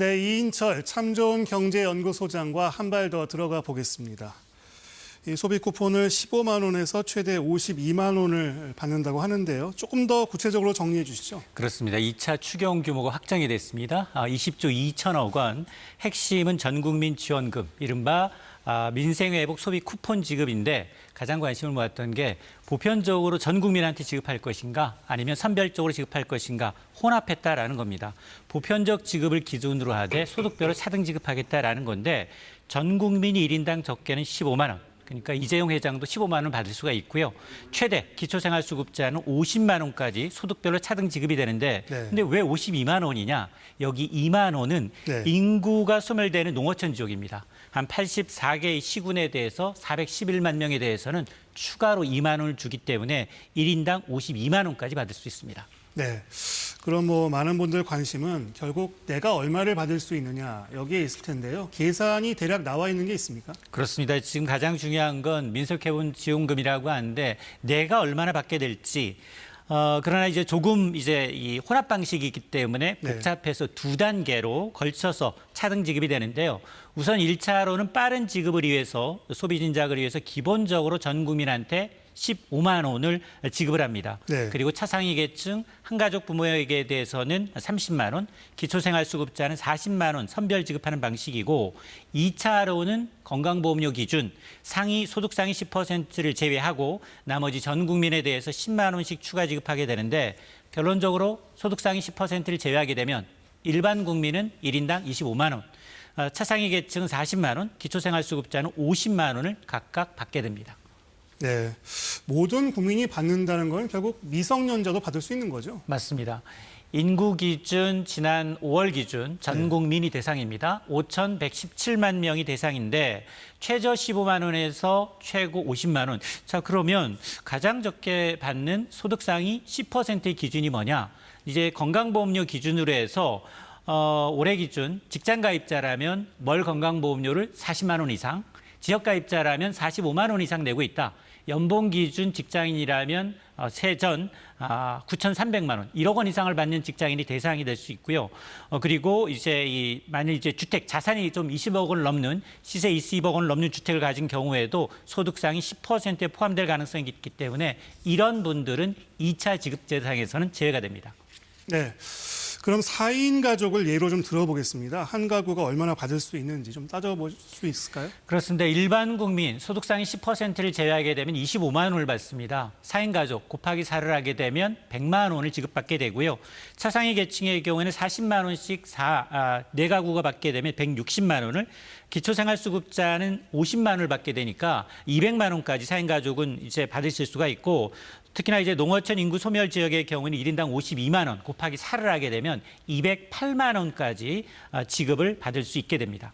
네, 이인철 참 좋은 경제연구소장과 한 발 더 들어가 보겠습니다. 이 소비 쿠폰을 15만 원에서 최대 52만 원을 받는다고 하는데요. 조금 더 구체적으로 정리해 주시죠. 그렇습니다. 2차 추경 규모가 확정이 됐습니다. 20조 2천억 원. 핵심은 전국민 지원금, 이른바 민생회복 소비 쿠폰 지급인데 가장 관심을 모았던 게 보편적으로 전 국민한테 지급할 것인가 아니면 선별적으로 지급할 것인가 혼합했다라는 겁니다. 보편적 지급을 기준으로 하되 소득별로 차등 지급하겠다라는 건데 전 국민이 1인당 적게는 15만 원. 그러니까 이재용 회장도 15만 원 받을 수가 있고요. 최대 기초생활수급자는 50만 원까지 소득별로 차등 지급이 되는데 근데 왜 52만 원이냐? 여기 2만 원은 인구가 소멸되는 농어촌 지역입니다. 한 84개의 시군에 대해서 411만 명에 대해서는 추가로 2만 원을 주기 때문에 1인당 52만 원까지 받을 수 있습니다. 네. 그럼 많은 분들 관심은 결국 내가 얼마를 받을 수 있느냐 여기에 있을 텐데요. 계산이 대략 나와 있는 게 있습니까? 그렇습니다. 지금 가장 중요한 건 민속회복 지원금이라고 하는데 내가 얼마나 받게 될지 그러나 이제 조금 이 혼합 방식이 있기 때문에 복잡해서 두 단계로 걸쳐서 차등 지급이 되는데요. 우선 1차로는 빠른 지급을 위해서 소비 진작을 위해서 기본적으로 전 국민한테 15만 원을 지급을 합니다. 그리고 차상위 계층 한 가족 부모에게 대해서는 30만 원, 기초생활수급자는 40만 원 선별 지급하는 방식이고 2차로는 건강보험료 기준 소득 상위 10%를 제외하고 나머지 전 국민에 대해서 10만 원씩 추가 지급하게 되는데 결론적으로 소득 상위 10%를 제외하게 되면 일반 국민은 1인당 25만 원, 차상위 계층은 40만 원, 기초생활수급자는 50만 원을 각각 받게 됩니다. 네, 모든 국민이 받는다는 건 결국 미성년자도 받을 수 있는 거죠? 맞습니다. 인구 기준 지난 5월 기준 전 국민이 대상입니다. 5,117만 명이 대상인데 최저 15만 원에서 최고 50만 원. 자, 그러면 가장 적게 받는 소득 상위 10%의 기준이 뭐냐? 이제 건강보험료 기준으로 해서 올해 기준 직장 가입자라면 월 건강보험료를 40만 원 이상, 지역 가입자라면 45만 원 이상 내고 있다. 연봉 기준 직장인이라면 세전 9,300만 원, 1억 원 이상을 받는 직장인이 대상이 될 수 있고요. 그리고 만일 주택 자산이 좀 20억 원을 넘는 시세 20억 원을 넘는 주택을 가진 경우에도 소득 상위 10%에 포함될 가능성이 있기 때문에 이런 분들은 2차 지급 대상에서는 제외가 됩니다. 네. 그럼 4인 가족을 예로 좀 들어보겠습니다. 한 가구가 얼마나 받을 수 있는지 좀 따져볼 수 있을까요? 그렇습니다. 일반 국민 소득 상위 10%를 제외하게 되면 25만 원을 받습니다. 4인 가족 곱하기 4를 하게 되면 100만 원을 지급받게 되고요. 차상위 계층의 경우에는 40만 원씩 4가구가 받게 되면 160만 원을, 기초생활수급자는 50만 원을 받게 되니까 200만 원까지 4인 가족은 이제 받으실 수가 있고, 특히나 이제 농어촌 인구 소멸 지역의 경우는 1인당 52만 원 곱하기 4를 하게 되면 208만 원까지 지급을 받을 수 있게 됩니다.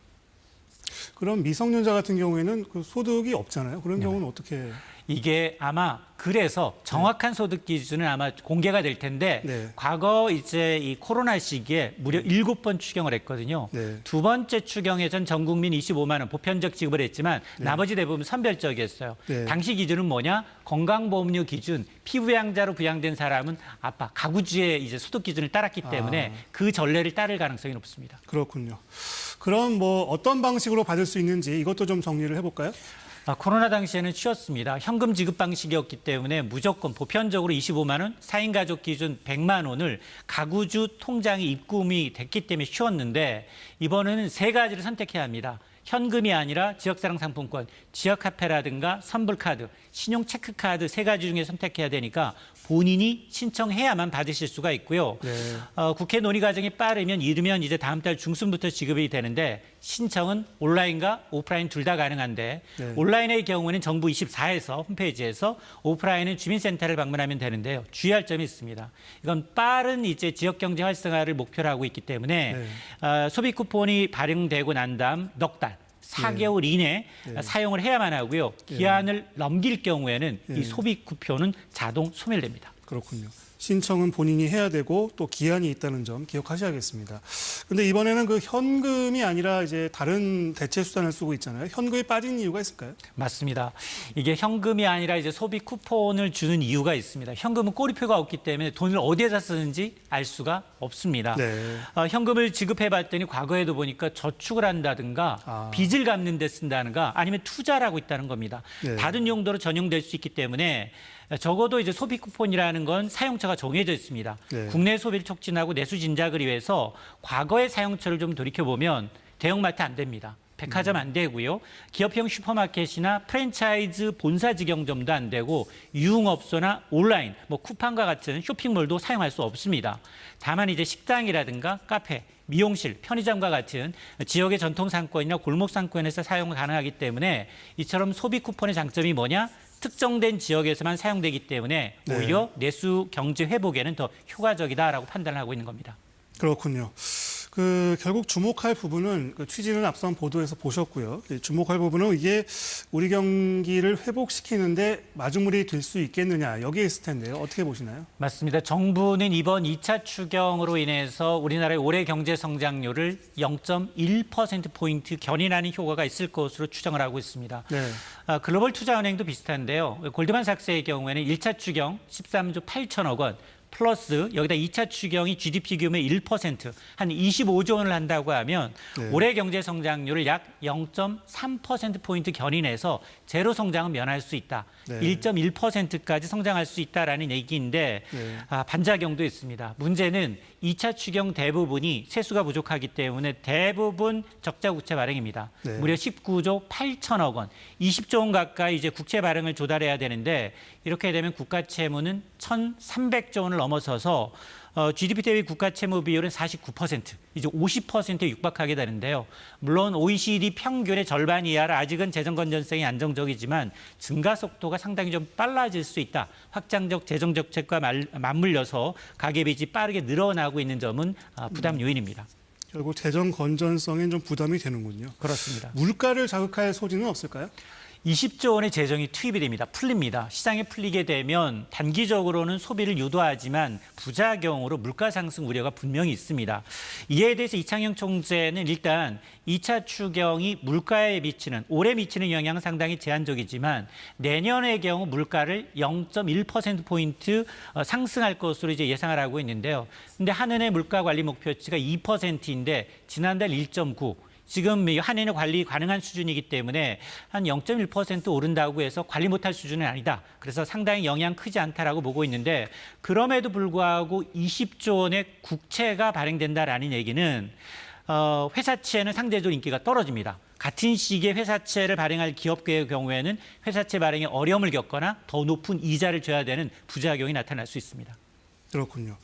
그럼 미성년자 같은 경우에는 그 소득이 없잖아요. 그런 경우는 어떻게? 이게 아마 그래서 정확한 소득 기준은 아마 공개가 될 텐데 과거 이 코로나 시기에 무려 7번 추경을 했거든요. 두 번째 추경에선 전 국민 25만 원 보편적 지급을 했지만 나머지 대부분 선별적이었어요. 당시 기준은 뭐냐? 건강보험료 기준, 피부양자로 부양된 사람은 가구주의 이제 소득 기준을 따랐기 때문에 그 전례를 따를 가능성이 높습니다. 그렇군요. 그럼 어떤 방식으로 받을 수 있는지 이것도 좀 정리를 해볼까요? 코로나 당시에는 쉬웠습니다. 현금 지급 방식이었기 때문에 무조건 보편적으로 25만 원, 4인 가족 기준 100만 원을 가구주 통장에 입금이 됐기 때문에 쉬웠는데 이번에는 세 가지를 선택해야 합니다. 현금이 아니라 지역사랑 상품권, 지역화폐라든가 선불카드, 신용체크카드 세 가지 중에 선택해야 되니까 본인이 신청해야만 받으실 수가 있고요. 국회 논의 과정이 빠르면 이르면 이제 다음 달 중순부터 지급이 되는데 신청은 온라인과 오프라인 둘 다 가능한데 온라인의 경우는 정부 24에서 홈페이지에서, 오프라인은 주민센터를 방문하면 되는데요. 주의할 점이 있습니다. 이건 빠른 이제 지역 경제 활성화를 목표로 하고 있기 때문에 소비 쿠폰이 발행되고 난 다음 넉 달, 4개월 이내 사용을 해야만 하고요. 기한을 넘길 경우에는 이 소비 쿠폰은 자동 소멸됩니다. 그렇군요. 신청은 본인이 해야 되고 또 기한이 있다는 점 기억하셔야겠습니다. 근데 이번에는 그 현금이 아니라 이제 다른 대체 수단을 쓰고 있잖아요. 현금이 빠진 이유가 있을까요? 맞습니다. 이게 현금이 아니라 이제 소비 쿠폰을 주는 이유가 있습니다. 현금은 꼬리표가 없기 때문에 돈을 어디에다 쓰는지 알 수가 없습니다. 네. 현금을 지급해 봤더니 과거에도 보니까 저축을 한다든가 빚을 갚는 데 쓴다든가 아니면 투자를 하고 있다는 겁니다. 네. 다른 용도로 전용될 수 있기 때문에 적어도 이제 소비 쿠폰이라는 건 사용처가 정해져 있습니다. 네. 국내 소비를 촉진하고 내수 진작을 위해서 과거의 사용처를 좀 돌이켜보면 대형마트 안 됩니다. 백화점 안 되고요. 기업형 슈퍼마켓이나 프랜차이즈 본사 직영점도 안 되고 유흥업소나 온라인, 뭐 쿠팡과 같은 쇼핑몰도 사용할 수 없습니다. 다만 이제 식당이라든가 카페, 미용실, 편의점과 같은 지역의 전통 상권이나 골목 상권에서 사용 가능하기 때문에 이처럼 소비 쿠폰의 장점이 뭐냐? 특정된 지역에서만 사용되기 때문에 오히려 내수 경제 회복에는 더 효과적이다라고 판단을 하고 있는 겁니다. 그렇군요. 결국 주목할 부분은 취지는 앞선 보도에서 보셨고요. 주목할 부분은 이게 우리 경기를 회복시키는데 마중물이 될 수 있겠느냐 여기에 있을 텐데요. 어떻게 보시나요? 맞습니다. 정부는 이번 2차 추경으로 인해서 우리나라의 올해 경제 성장률을 0.1%포인트 견인하는 효과가 있을 것으로 추정을 하고 있습니다. 네. 글로벌 투자은행도 비슷한데요. 골드만삭스의 경우에는 1차 추경 13조 8천억 원, 플러스 여기다 2차 추경이 GDP 규모의 1%, 한 25조 원을 한다고 하면 올해 경제 성장률을 약 0.3%포인트 견인해서 제로 성장은 면할 수 있다. 1.1%까지 성장할 수 있다라는 얘기인데 반작용도 있습니다. 문제는 2차 추경 대부분이 세수가 부족하기 때문에 대부분 적자 국채 발행입니다. 무려 19조 8천억 원, 20조 원 가까이 이제 국채 발행을 조달해야 되는데 이렇게 되면 국가 채무는 1,300조 원을 넘어서서 GDP 대비 국가 채무 비율은 49%, 이제 50%에 육박하게 되는데요. 물론 OECD 평균의 절반 이하라 아직은 재정 건전성이 안정적이지만 증가 속도가 상당히 좀 빨라질 수 있다. 확장적 재정 정책과 맞물려서 가계빚이 빠르게 늘어나고 있는 점은 부담 요인입니다. 결국 재정 건전성엔 좀 부담이 되는군요. 그렇습니다. 물가를 자극할 소지는 없을까요? 20조 원의 재정이 투입이 됩니다. 풀립니다. 시장에 풀리게 되면 단기적으로는 소비를 유도하지만 부작용으로 물가 상승 우려가 분명히 있습니다. 이에 대해서 이창용 총재는 일단 2차 추경이 물가에 미치는, 올해 미치는 영향은 상당히 제한적이지만 내년의 경우 물가를 0.1%포인트 상승할 것으로 이제 예상을 하고 있는데요. 근데 한은의 물가 관리 목표치가 2%인데 지난달 1.9, 지금 한해는 관리 가능한 수준이기 때문에 한 0.1% 오른다고 해서 관리 못할 수준은 아니다. 그래서 상당히 영향 크지 않다라고 보고 있는데 그럼에도 불구하고 20조 원의 국채가 발행된다라는 얘기는 회사채는 상대적으로 인기가 떨어집니다. 같은 시기에 회사채를 발행할 기업의 경우에는 회사채 발행에 어려움을 겪거나 더 높은 이자를 줘야 되는 부작용이 나타날 수 있습니다. 그렇군요.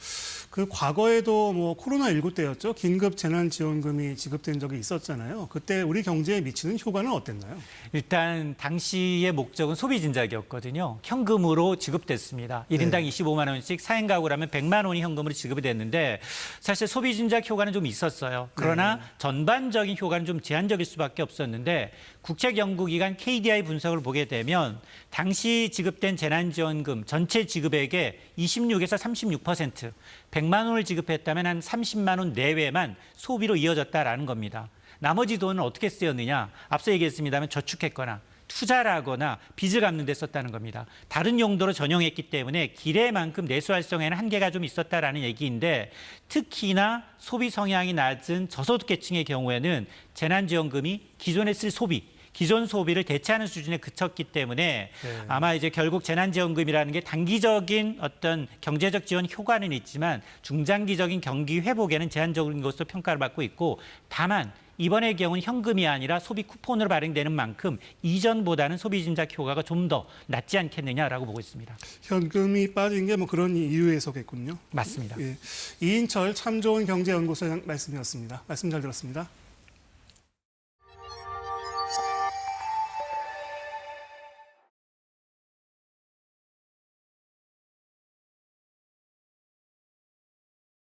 과거에도 코로나19 때였죠. 긴급 재난지원금이 지급된 적이 있었잖아요. 그때 우리 경제에 미치는 효과는 어땠나요? 일단 당시의 목적은 소비 진작이었거든요. 현금으로 지급됐습니다. 1인당 25만 원씩 4인 가구라면 100만 원이 현금으로 지급이 됐는데 사실 소비 진작 효과는 좀 있었어요. 그러나 전반적인 효과는 좀 제한적일 수밖에 없었는데 국책연구기관 KDI 분석을 보게 되면 당시 지급된 재난지원금 전체 지급액의 26에서 36%, 100만 원을 지급했다면 한 30만 원 내외만 소비로 이어졌다라는 겁니다. 나머지 돈은 어떻게 쓰였느냐? 앞서 얘기했습니다만 저축했거나 투자를 하거나 빚을 갚는 데 썼다는 겁니다. 다른 용도로 전용했기 때문에 기대만큼 내수 활성에는 한계가 좀 있었다라는 얘기인데 특히나 소비 성향이 낮은 저소득계층의 경우에는 재난지원금이 기존에 쓸 소비, 기존 소비를 대체하는 수준에 그쳤기 때문에 아마 이제 결국 재난지원금이라는 게 단기적인 어떤 경제적 지원 효과는 있지만 중장기적인 경기 회복에는 제한적인 것으로 평가를 받고 있고 다만 이번의 경우는 현금이 아니라 소비 쿠폰으로 발행되는 만큼 이전보다는 소비 진작 효과가 좀 더 낮지 않겠느냐라고 보고 있습니다. 현금이 빠진 게 그런 이유에서겠군요. 맞습니다. 이인철 참 좋은 경제연구소장 말씀이었습니다. 말씀 잘 들었습니다.